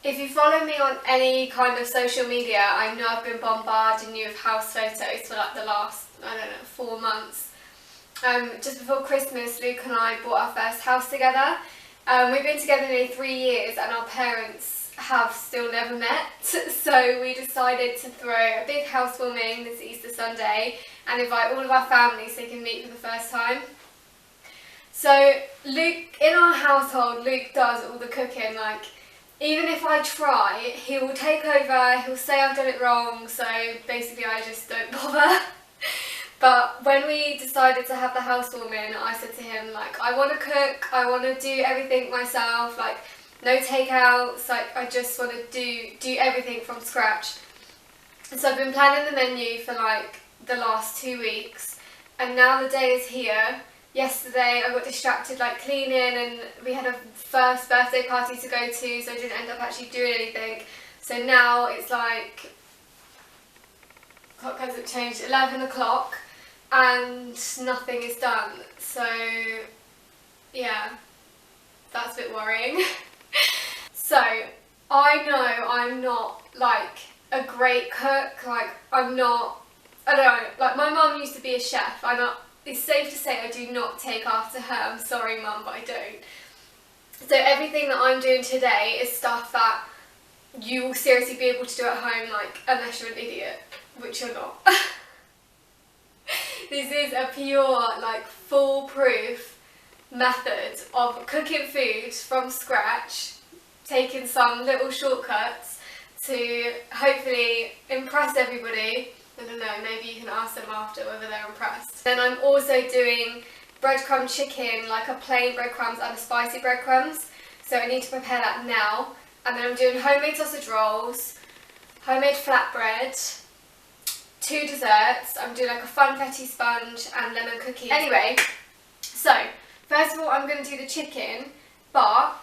If you follow me on any kind of social media, I know I've been bombarding you with house photos for like the last, I don't know, 4 months. Just before Christmas, Luke and I bought our first house together. We've been together nearly 3 years and our parents have still never met. So we decided to throw a big housewarming this Easter Sunday and invite all of our families so they can meet for the first time. So Luke, in our household, Luke does all the cooking. Like, even if I try, he will take over, he'll say I've done it wrong, so basically I just don't bother. But when we decided to have the housewarming, I said to him, like, I want to cook, I want to do everything myself, like, no takeouts, like, I just want to do everything from scratch. And so I've been planning the menu for, like, the last 2 weeks, and now the day is here. Yesterday I got distracted like cleaning and we had a first birthday party to go to, so I didn't end up actually doing anything. So now it's like, clock hasn't changed, 11 o'clock and nothing is done. So yeah, that's a bit worrying. So I know I'm not like a great cook, like I don't know, like my mum used to be a chef. It's safe to say I do not take after her. I'm sorry, Mum, but I don't. So everything that I'm doing today is stuff that you will seriously be able to do at home, like, unless you're an idiot, which you're not. This is a pure, like, foolproof method of cooking food from scratch, taking some little shortcuts to hopefully impress everybody. I don't know, maybe you can ask them after whether they're impressed. Then I'm also doing breadcrumb chicken, like a plain breadcrumbs and a spicy breadcrumbs. So I need to prepare that now. And then I'm doing homemade sausage rolls, homemade flatbread, 2 desserts. I'm doing like a funfetti sponge and lemon cookie. Anyway, so first of all I'm going to do the chicken, but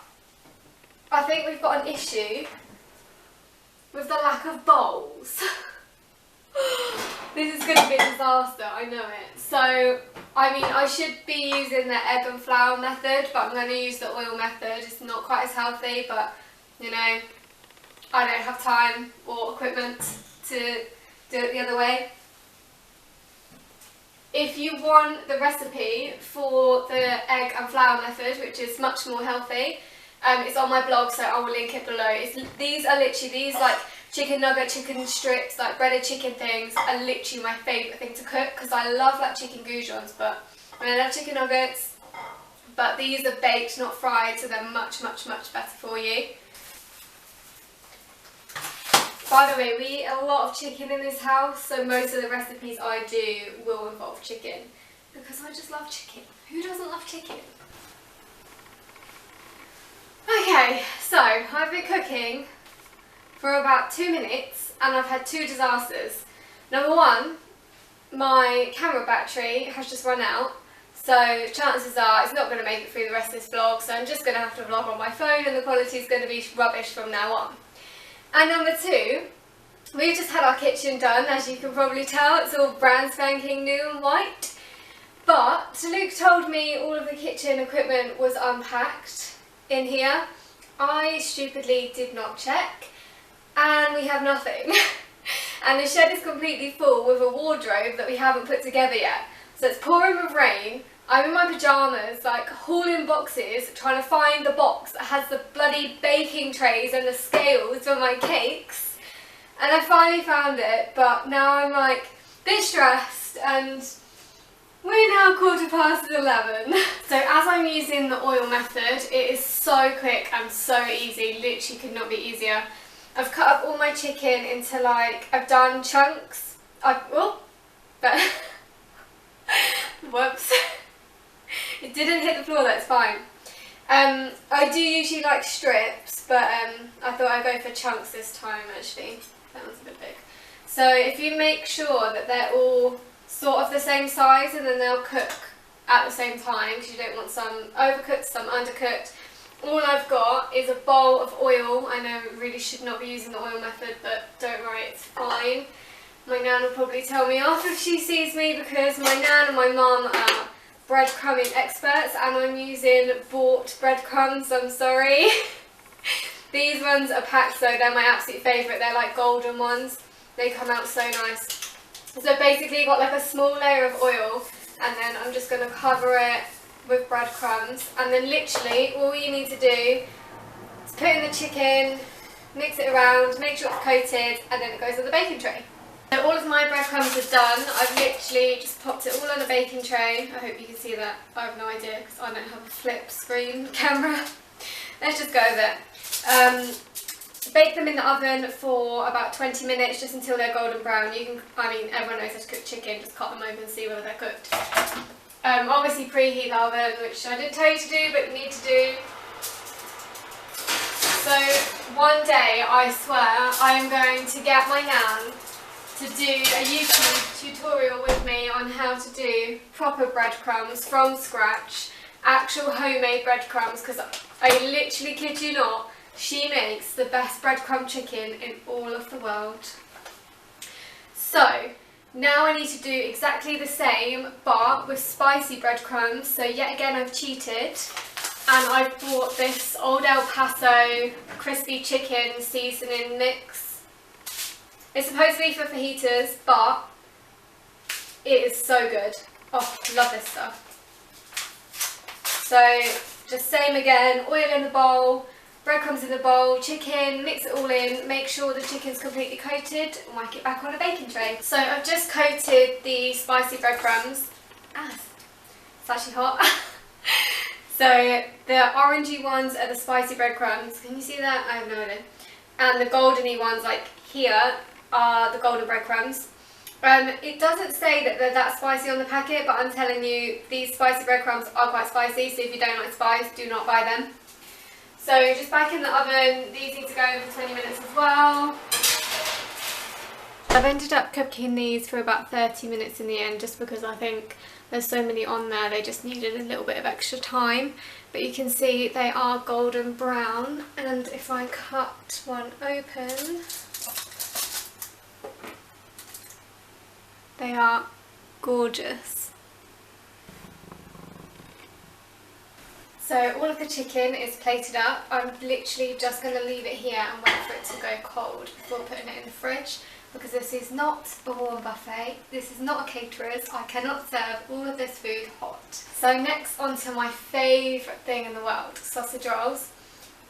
I think we've got an issue with the lack of bowls. This is going to be a disaster, I know it. So, I mean, I should be using the egg and flour method, but I'm going to use the oil method. It's not quite as healthy, but, you know, I don't have time or equipment to do it the other way. If you want the recipe for the egg and flour method, which is much more healthy, it's on my blog, so I will link it below. These are literally, these like chicken nugget, chicken strips, like breaded chicken things are literally my favourite thing to cook, because I love like chicken goujons, but I love chicken nuggets, but these are baked, not fried, so they're much, much, much better for you. By the way, we eat a lot of chicken in this house, so most of the recipes I do will involve chicken, because I just love chicken. Who doesn't love chicken? Okay, so I've been cooking for about 2 minutes and I've had 2 disasters. Number one, my camera battery has just run out, so chances are it's not going to make it through the rest of this vlog, so I'm just going to have to vlog on my phone and the quality is going to be rubbish from now on. And number two, we've just had our kitchen done, as you can probably tell. It's all brand spanking new and white. But Luke told me all of the kitchen equipment was unpacked in here. I stupidly did not check, and we have nothing. And the shed is completely full with a wardrobe that we haven't put together yet. So it's pouring with rain. I'm in my pyjamas, like hauling boxes, trying to find the box that has the bloody baking trays and the scales for my cakes. And I finally found it, but now I'm like a bit stressed, and we're now 11:15. So as I'm using the oil method, it is so quick and so easy, literally could not be easier. I've cut up all my chicken into like, I've done chunks. Whoops. It didn't hit the floor, that's fine. I do usually like strips, but I thought I'd go for chunks this time actually. That one's a bit big. So if you make sure that they're all sort of the same size and then they'll cook at the same time, because you don't want some overcooked, some undercooked. All I've got is a bowl of oil. I know I really should not be using the oil method, but don't worry, it's fine. My nan will probably tell me off if she sees me, because my nan and my mum are breadcrumbing experts and I'm using bought breadcrumbs, I'm sorry. These ones are packed though, they're my absolute favourite. They're like golden ones. They come out so nice. So basically you've got like a small layer of oil, and then I'm just going to cover it with breadcrumbs, and then literally all you need to do is put in the chicken, mix it around, make sure it's coated, and then it goes on the baking tray. So all of my breadcrumbs are done. I've literally just popped it all on a baking tray. I hope you can see that. I have no idea because I don't have a flip screen camera. Let's just go with it. Bake them in the oven for about 20 minutes, just until they're golden brown. You can, I mean, everyone knows how to cook chicken, just cut them open and see whether they're cooked. Obviously preheat the oven, which I didn't tell you to do, but you need to do. So one day, I swear, I am going to get my nan to do a YouTube tutorial with me on how to do proper breadcrumbs from scratch, actual homemade breadcrumbs, because I literally kid you not, she makes the best breadcrumb chicken in all of the world. So now I need to do exactly the same but with spicy breadcrumbs. So yet again I've cheated, and I've bought this Old El Paso crispy chicken seasoning mix. It's supposed to be for fajitas, but it is so good. Oh, love this stuff. So just same again, oil in the bowl, breadcrumbs in the bowl, chicken, mix it all in, make sure the chicken's completely coated, and whack it back on a baking tray. So I've just coated the spicy breadcrumbs. It's actually hot. So the orangey ones are the spicy breadcrumbs. Can you see that? I have no idea. And the goldeny ones, like here, are the golden breadcrumbs. It doesn't say that they're that spicy on the packet, but I'm telling you, these spicy breadcrumbs are quite spicy, so if you don't like spice, do not buy them. So just back in the oven, these need to go for 20 minutes as well. I've ended up cooking these for about 30 minutes in the end, just because I think there's so many on there, they just needed a little bit of extra time. But you can see they are golden brown, and if I cut one open, they are gorgeous. So all of the chicken is plated up. I'm literally just going to leave it here and wait for it to go cold before putting it in the fridge, because this is not a warm buffet, this is not a caterer's, I cannot serve all of this food hot. So next on to my favourite thing in the world, sausage rolls.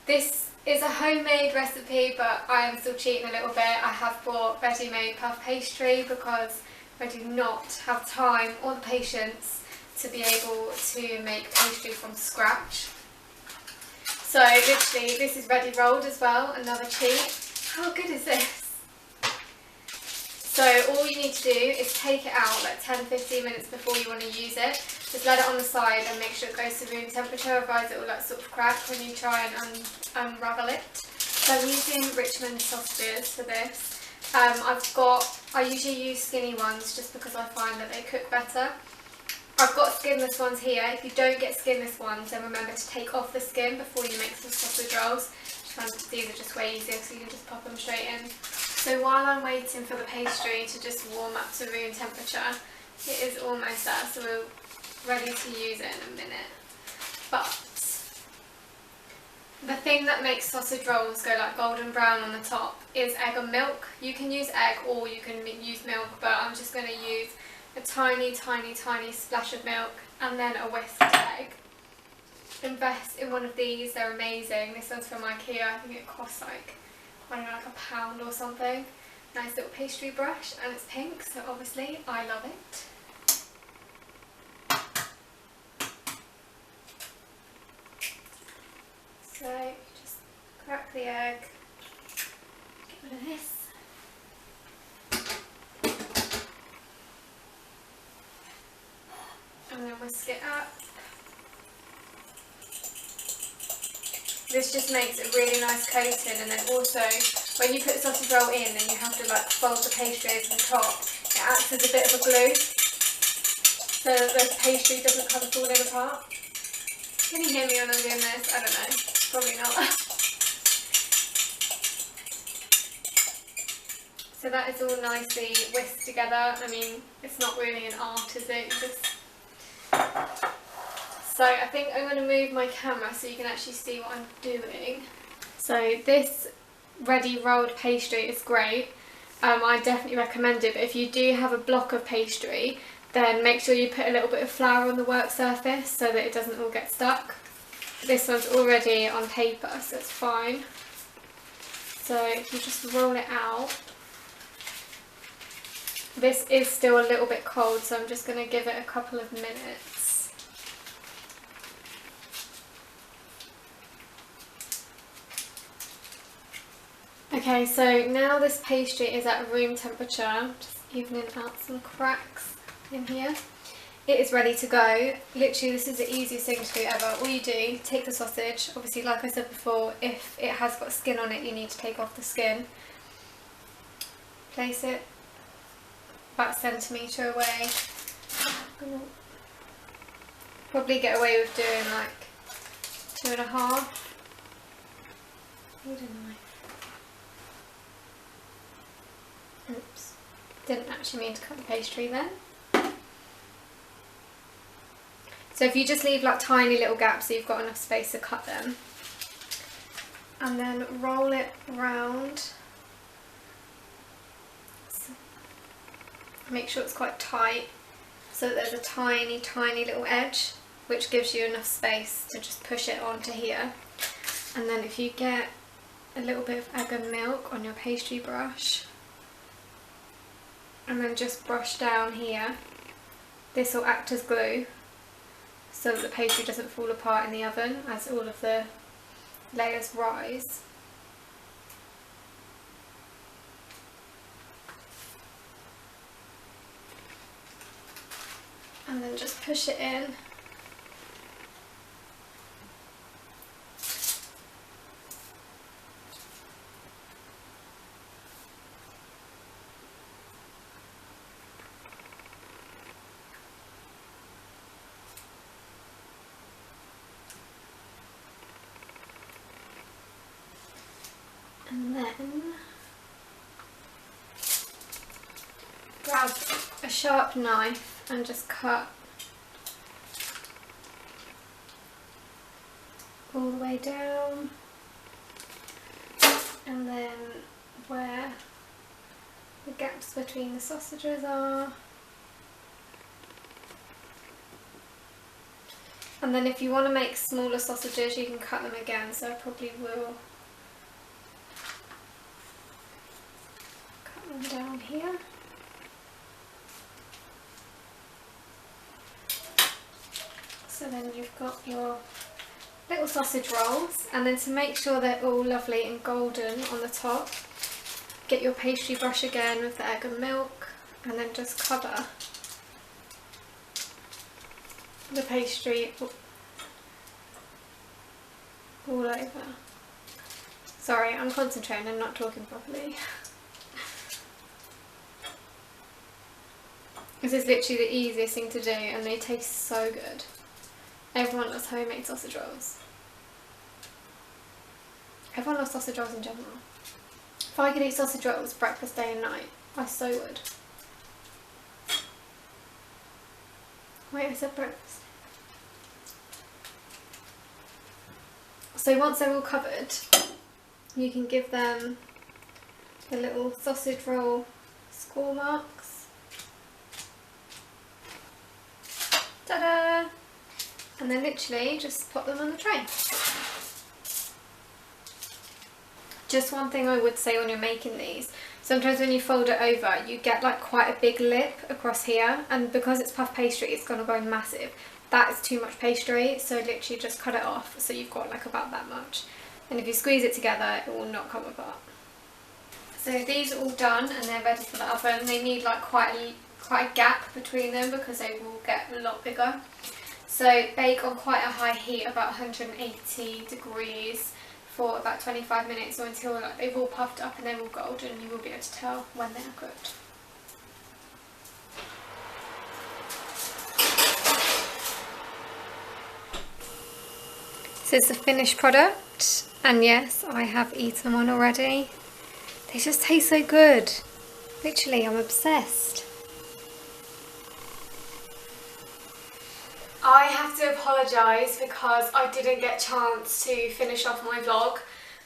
This is a homemade recipe, but I am still cheating a little bit. I have bought ready-made puff pastry because I do not have time or the patience to be able to make pastry from scratch. So literally this is ready rolled as well, another cheat. How good is this? So all you need to do is take it out like 10-15 minutes before you want to use it. Just let it on the side and make sure it goes to room temperature, otherwise it will like sort of crack when you try and unravel it. So I'm using Richmond sausages for this. I usually use skinny ones just because I find that they cook better. I've got skinless ones here. If you don't get skinless ones, then remember to take off the skin before you make some sausage rolls. These are just way easier, so you can just pop them straight in. So while I'm waiting for the pastry to just warm up to room temperature, it is almost there, so we're ready to use it in a minute. But the thing that makes sausage rolls go like golden brown on the top is egg and milk. You can use egg or you can use milk, but I'm just going to use a tiny splash of milk and then a whisked egg. Invest in one of these, they're amazing. This one's from IKEA, I think it costs like, I don't know, like £1 or something. Nice little pastry brush, and it's pink, so obviously I love it. So just crack the egg, get rid of this. And then whisk it up. This just makes a really nice coating, and then also when you put sausage roll in and you have to like fold the pastry over the top, it acts as a bit of a glue so that the pastry doesn't come falling apart. Can you hear me when I'm doing this? I don't know, probably not. So that is all nicely whisked together. I mean, it's not really an art, is it? So I think I'm going to move my camera so you can actually see what I'm doing. So this ready rolled pastry is great. I definitely recommend it, but if you do have a block of pastry, then make sure you put a little bit of flour on the work surface so that it doesn't all get stuck. This one's already on paper, so it's fine. So if you just roll it out, this is still a little bit cold, so I'm just going to give it a couple of minutes. Okay, so now this pastry is at room temperature, just evening out some cracks in here. It is ready to go. Literally, this is the easiest thing to do ever. All you do, take the sausage. Obviously, like I said before, if it has got skin on it, you need to take off the skin. Place it about a centimetre away. Probably get away with doing like 2.5. Need a knife. Oops, didn't actually mean to cut the pastry then. So if you just leave like tiny little gaps so you've got enough space to cut them, and then roll it round. So make sure it's quite tight so that there's a tiny little edge which gives you enough space to just push it onto here. And then if you get a little bit of egg and milk on your pastry brush, and then just brush down here, this will act as glue so that the pastry doesn't fall apart in the oven as all of the layers rise. And then just push it in. And then grab a sharp knife and just cut all the way down, and then where the gaps between the sausages are. And then if you want to make smaller sausages, you can cut them again, so I probably will cut them down here. So then you've got your little sausage rolls, and then to make sure they're all lovely and golden on the top, get your pastry brush again with the egg and milk, and then just cover the pastry all over. Sorry, I'm concentrating, I'm not talking properly. This is literally the easiest thing to do, and they taste so good. Everyone loves homemade sausage rolls. Everyone loves sausage rolls in general. If I could eat sausage rolls breakfast, day and night, I so would. Wait, I said breakfast. So once they're all covered, you can give them the little sausage roll score marks. Ta-da! And then literally just pop them on the tray. Just one thing I would say when you're making these, sometimes when you fold it over you get like quite a big lip across here, and because it's puff pastry it's going to go massive. That is too much pastry, so literally just cut it off so you've got like about that much, and if you squeeze it together it will not come apart. So these are all done and they're ready for the oven. They need like quite a gap between them because they will get a lot bigger. So bake on quite a high heat, about 180 degrees, for about 25 minutes, or until like they've all puffed up and they're all golden. You will be able to tell when they're cooked. This is the finished product, and yes, I have eaten one already. They just taste so good. Literally, I'm obsessed. I have to apologise because I didn't get a chance to finish off my vlog.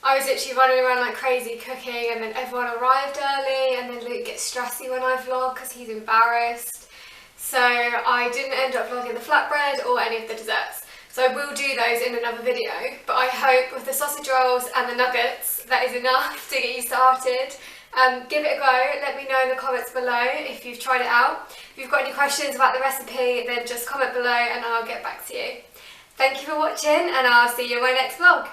I was literally running around like crazy cooking, and then everyone arrived early, and then Luke gets stressy when I vlog because he's embarrassed. So I didn't end up vlogging the flatbread or any of the desserts. So I will do those in another video, but I hope with the sausage rolls and the nuggets that is enough to get you started. Give it a go, let me know in the comments below if you've tried it out. If you've got any questions about the recipe, then just comment below and I'll get back to you. Thank you for watching, and I'll see you in my next vlog.